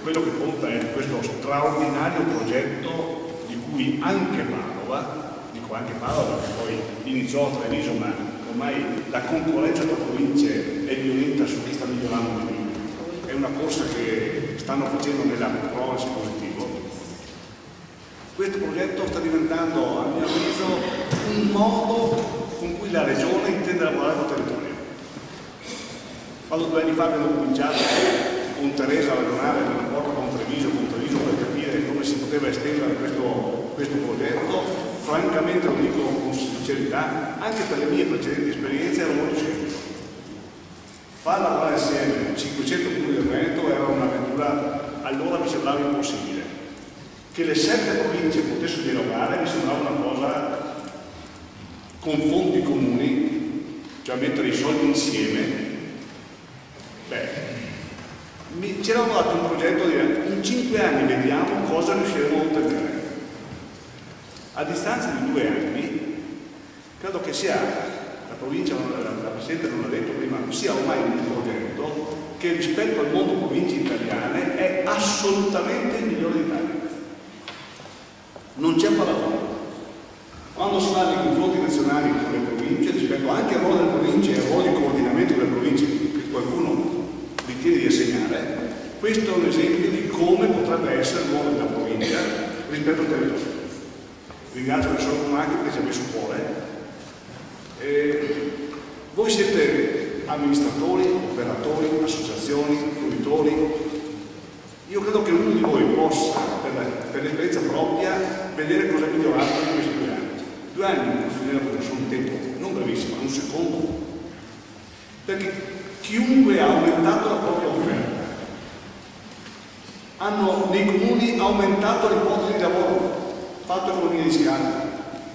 quello che conta è questo straordinario progetto di cui anche Padova, dico anche Padova perché poi iniziò a Treviso, ma ormai la concorrenza tra province è violenta su chi sta migliorando di più. È una corsa che stanno facendo nella prova espositivo. Questo progetto sta diventando, a mio avviso, un modo con cui la Regione intende lavorare col territorio. Quando 2 anni fa abbiamo cominciato con Teresa a ragionare nel rapporto con Treviso per capire come si poteva estendere questo progetto, francamente lo dico con sincerità, anche per le mie precedenti esperienze era molto semplice. Far lavorare insieme 500 comuni del Veneto era un'avventura, allora mi sembrava impossibile. Che le 7 province potessero dialogare mi sembrava una cosa con fondi comuni, cioè mettere i soldi insieme. Ci eravamo dati un progetto di in 5 anni vediamo cosa riusciremo a ottenere. A distanza di 2 anni, credo che sia, la provincia, la Presidente non l'ha detto prima, sia ormai un progetto che rispetto al mondo province italiane è assolutamente il migliore d'Italia. Non c'è paragone. Quando si fa dei confronti nazionali con le province, rispetto anche al ruolo delle province e al ruolo di coordinamento delle province che qualcuno ritiene di assegnare, questo è un esempio di come potrebbe essere il ruolo della provincia rispetto al territorio. Ringrazio il professor Comacchi che ci ha messo cuore. Voi siete amministratori, operatori, associazioni, fruitori. Io credo che ognuno di voi possa, per l'esperienza propria, vedere cosa è migliorato in questi 2 anni. 2 anni sono un tempo non brevissimo, un secondo. Perché chiunque ha aumentato la propria offerta, hanno nei comuni aumentato le ipotesi di lavoro, fatto economia di scala,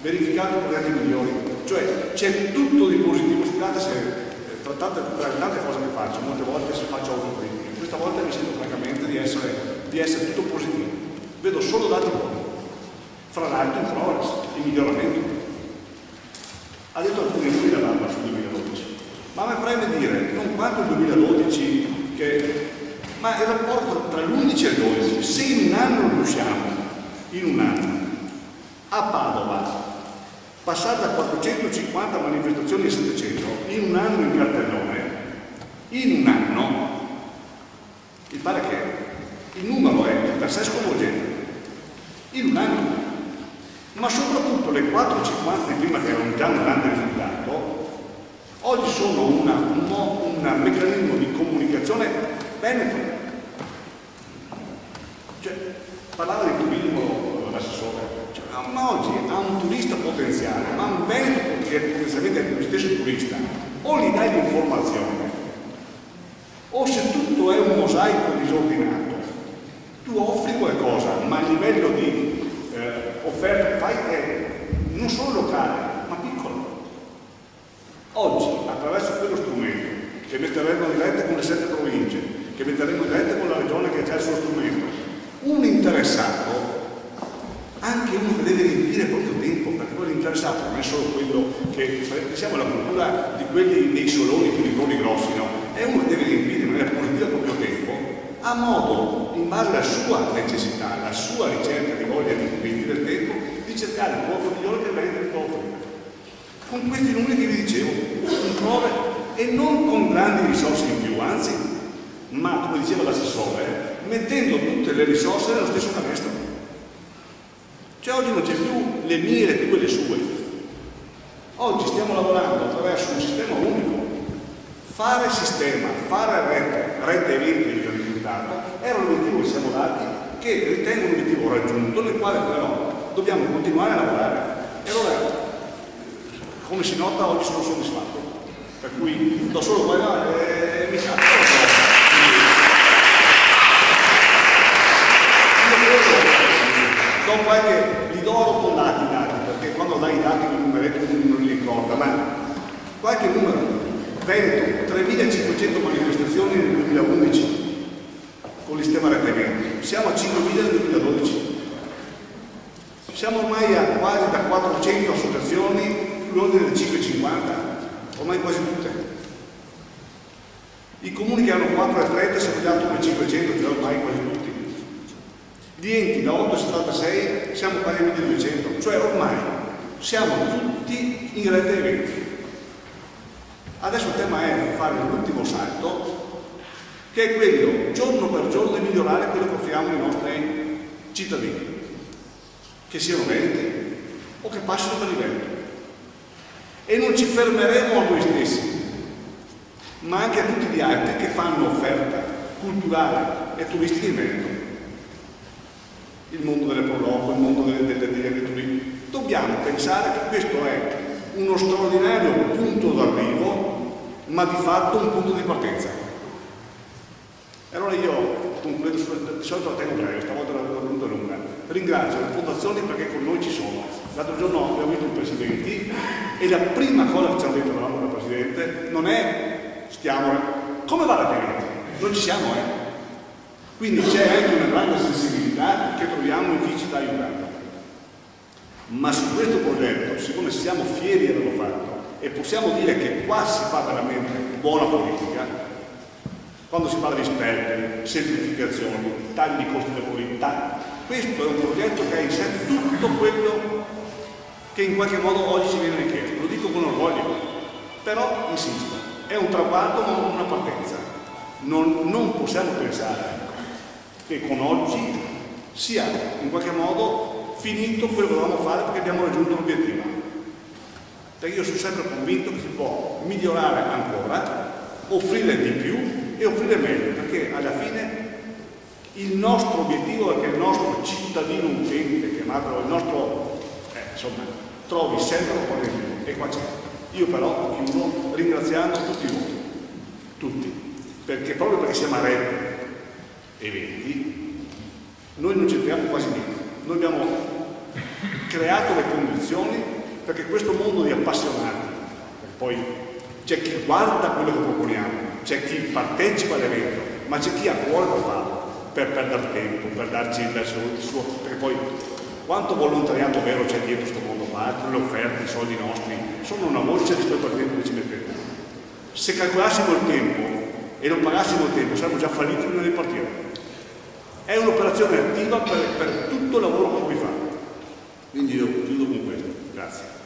verificato progetti migliori, cioè c'è tutto di positivo. Scusate se tra tante cose che faccio, molte volte si faccio autocritica, questa volta mi sento francamente di essere tutto positivo, vedo solo dati buoni, fra l'altro in progress, in miglioramento. Ha detto alcuni numeri da Barba sul 2012, ma mi preme dire, non quanto il 2012, ma il rapporto tra l'11 e il 12, se in un anno riusciamo, in un anno, a Padova, passare da 450 manifestazioni a 700, in un anno in cartellone, in un anno, mi pare che il numero è per sé sconvolgente, in un anno, ma soprattutto le 450 di prima che erano già un grande risultato, oggi sono un meccanismo di comunicazione veneto. Cioè, parlava di turismo l'assessore, ma oggi ha un turista potenziale, ma un veneto che potenzialmente è lo stesso turista, o gli dai l'informazione, o se tutto è un mosaico disordinato, tu offri qualcosa, ma a livello di offerta fai è non solo locale, ma piccolo. Oggi, attraverso quello strumento, che metteremo in rete con le 7 province, che metteremo in rete con la regione che c'è il suo strumento, un interessato, anche uno che deve riempire il proprio tempo, perché poi l'interessato non è solo quello che, siamo alla cultura di quelli dei soloni con i ruoli grossi, no? È uno che deve riempire in maniera positiva il proprio tempo, a modo, in base alla sua necessità, alla sua ricerca di voglia di riempire il tempo, di cercare il prodotto migliore che vende il prodotto. Con questi numeri che vi dicevo, in prove e non con grandi risorse in più, anzi, ma come diceva l'assessore, mettendo tutte le risorse nello stesso canestro. Cioè oggi non c'è più le mie, le tue, le sue. Oggi stiamo lavorando attraverso un sistema unico. Fare sistema, fare rete eventi di risultato era l'obiettivo che siamo dati, che ritengo un obiettivo raggiunto, nel quale però dobbiamo continuare a lavorare. E allora, come si nota, oggi sono soddisfatto. Per cui do solo quella e mi cazzo. Dopo è che li do arrotondati i dati, perché quando dai i dati con il numeretto non li ricorda, ma qualche numero. Veneto, 3.500 manifestazioni nel 2011 con il sistema rete eventi, siamo a 5.000 nel 2012, siamo ormai a quasi da 400 associazioni, più l'ordine del 550, ormai quasi tutte. I comuni che hanno 4 e 30 siamo già a 500, già ormai quasi di enti da 876 siamo quasi a 1200, cioè ormai siamo tutti in rete eventi. Adesso il tema è fare l'ultimo salto, che è quello giorno per giorno di migliorare quello che offriamo ai nostri cittadini, che siano venti o che passino per livello. E non ci fermeremo a noi stessi, ma anche a tutti gli altri che fanno offerta culturale e turistica in Veneto. Il mondo delle proloco, il mondo degli agrituristi. Dobbiamo pensare che questo è uno straordinario punto d'arrivo, ma di fatto un punto di partenza. E allora io concludo, di solito la tengo breve, stavolta l'ho venuta lunga. Ringrazio le fondazioni perché con noi ci sono. L'altro giorno abbiamo visto i presidenti e la prima cosa che ci hanno detto la Presidente non è come va la Veneto? Non ci siamo, Quindi c'è anche una grande sensibilità che troviamo in chi ci sta aiutando. Ma su questo progetto, siccome siamo fieri di averlo fatto e possiamo dire che qua si fa veramente buona politica, quando si parla di sperperi, semplificazioni, tagli di costi della politica, questo è un progetto che ha in sé tutto quello che in qualche modo oggi ci viene richiesto. Lo dico con orgoglio, però insisto, è un traguardo ma non una partenza. Non possiamo pensare che con oggi sia in qualche modo finito quello che dovevamo fare perché abbiamo raggiunto l'obiettivo. Perché io sono sempre convinto che si può migliorare ancora, offrire di più e offrire meglio, perché alla fine il nostro obiettivo è che il nostro cittadino utente, chiamatelo il nostro, insomma, trovi sempre un po' di più, e qua c'è. Io però chiudo ringraziando tutti voi, tutti, perché proprio perché siamo a rete eventi, noi non c'entriamo quasi niente. Noi abbiamo creato le condizioni perché questo mondo di appassionati, poi c'è chi guarda quello che proponiamo, c'è chi partecipa all'evento, ma c'è chi ha cuore per farlo, per perdere tempo, per darci il suo, perché poi quanto volontariato vero c'è dietro questo mondo qua, le offerte, i soldi nostri, sono una voce rispetto al tempo che ci mettete. Se calcolassimo il tempo e non pagassimo il tempo, saremmo già falliti prima di partire. È un'operazione attiva per tutto il lavoro che voi fate. Quindi io chiudo con questo. Grazie.